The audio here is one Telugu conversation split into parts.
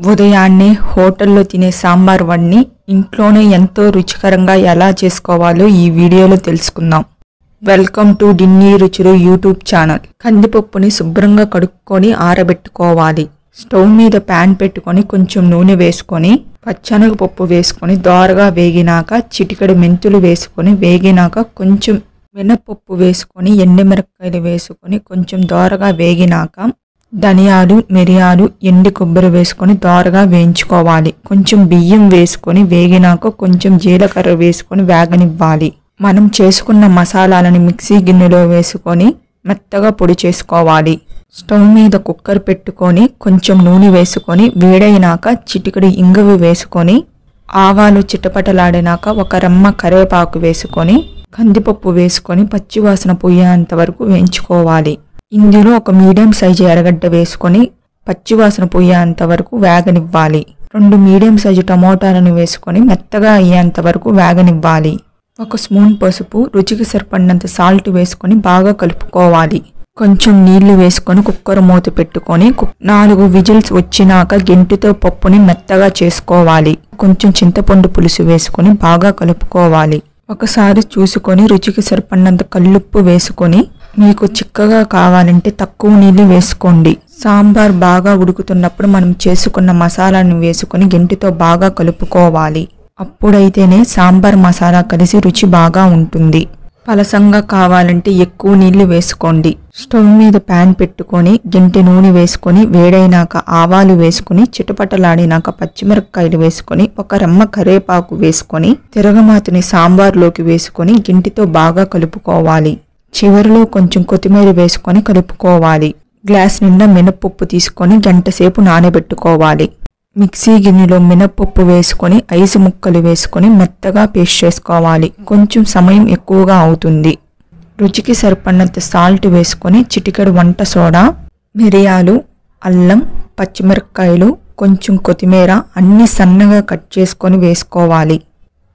ఉదయాన్నే హోటల్లో తినే సాంబార్ వడిని ఇంట్లోనే ఎంతో రుచికరంగా ఎలా చేసుకోవాలో ఈ వీడియోలో తెలుసుకుందాం. వెల్కమ్ టు డిన్నీ రుచులు యూట్యూబ్ ఛానల్. కందిపప్పుని శుభ్రంగా కడుక్కొని ఆరబెట్టుకోవాలి. స్టవ్ మీద ప్యాన్ పెట్టుకొని కొంచెం నూనె వేసుకొని పచ్చెనగపప్పు వేసుకొని దోరగా వేగినాక చిటికెడు మెంతులు వేసుకొని వేగినాక కొంచెం మినపప్పు వేసుకొని ఎండుమిరపకాయలు వేసుకొని కొంచెం దోరగా వేగినాక ధనియాలు, మిరియాలు, ఎండు కొబ్బరి వేసుకొని దోరగా వేయించుకోవాలి. కొంచెం బియ్యం వేసుకొని వేగినాక కొంచెం జీలకర్ర వేసుకొని వేగనివ్వాలి. మనం చేసుకున్న మసాలాలని మిక్సీ గిన్నెలో వేసుకొని మెత్తగా పొడి చేసుకోవాలి. స్టవ్ మీద కుక్కర్ పెట్టుకొని కొంచెం నూనె వేసుకొని వేడైనాక చిటికెడు ఇంగువ వేసుకొని ఆవాలు చిటపటలాడినాక ఒక రెమ్మ కరివేపాకు వేసుకొని కందిపప్పు వేసుకొని పచ్చివాసన పోయేంత వరకు వేయించుకోవాలి. ఇందులో ఒక మీడియం సైజు ఎర్రగడ్డ వేసుకొని పచ్చివాసన పోయేంత వరకు వేగనివ్వాలి. 2 మీడియం సైజు టమోటాలను వేసుకొని మెత్తగా అయ్యేంత వరకు వేగనివ్వాలి. 1 స్పూన్ పసుపు, రుచికి సరిపడినంత సాల్ట్ వేసుకొని బాగా కలుపుకోవాలి. కొంచెం నీళ్లు వేసుకొని కుక్కర్ మూత పెట్టుకొని 4 విజిల్స్ వచ్చినాక గెంటితో పప్పుని మెత్తగా చేసుకోవాలి. కొంచెం చింతపండు పులుసు వేసుకొని బాగా కలుపుకోవాలి. ఒకసారి చూసుకొని రుచికి సరిపడినంత కల్లుప్పు వేసుకొని మీకు చిక్కగా కావాలంటే తక్కువ నీళ్లు వేసుకోండి. సాంబార్ బాగా ఉడుకుతున్నప్పుడు మనం చేసుకున్న మసాలాను వేసుకొని గెంటితో బాగా కలుపుకోవాలి. అప్పుడైతేనే సాంబార్ మసాలా కలిసి రుచి బాగా ఉంటుంది. పలసంగా కావాలంటే ఎక్కువ నీళ్లు వేసుకోండి. స్టవ్ మీద ప్యాన్ పెట్టుకొని గెంటి నూనె వేసుకొని వేడైనాక ఆవాలు వేసుకొని చిటపటలాడినాక పచ్చిమిరపకాయలు వేసుకొని ఒక రెమ్మ కరివేపాకు వేసుకొని తిరగమాతని సాంబార్లోకి వేసుకొని గెంటితో బాగా కలుపుకోవాలి. చివరిలో కొంచెం కొత్తిమీర వేసుకొని కలుపుకోవాలి. గ్లాస్ నిండా మినపప్పు తీసుకొని గంట సేపు నానబెట్టుకోవాలి. మిక్సీ గిన్నెలో మినపప్పు వేసుకొని 5 ముక్కలు వేసుకొని మెత్తగా పేస్ట్ చేసుకోవాలి. కొంచెం సమయం ఎక్కువగా అవుతుంది. రుచికి సరిపడినంత సాల్ట్ వేసుకొని చిటికెడు వంట సోడా, మిరియాలు, అల్లం, పచ్చిమిరపకాయలు, కొంచెం కొత్తిమీర అన్ని సన్నగా కట్ చేసుకొని వేసుకోవాలి.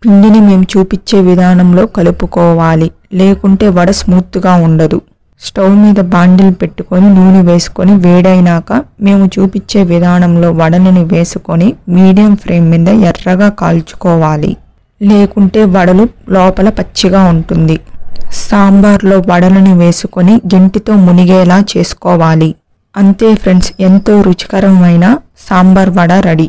పిండిని మేము చూపించే విధానంలో కలుపుకోవాలి, లేకుంటే వడ స్మూత్గా ఉండదు. స్టవ్ మీద బాండిల్ పెట్టుకొని నూనె వేసుకొని వేడైనాక మేము చూపించే విధానంలో వడలని వేసుకొని మీడియం ఫ్లేమ్ మీద ఎర్రగా కాల్చుకోవాలి, లేకుంటే వడలు లోపల పచ్చిగా ఉంటుంది. సాంబార్లో వడలని వేసుకొని గెంటితో మునిగేలా చేసుకోవాలి. అంతే ఫ్రెండ్స్, ఎంతో రుచికరమైన సాంబార్ వడ రెడీ.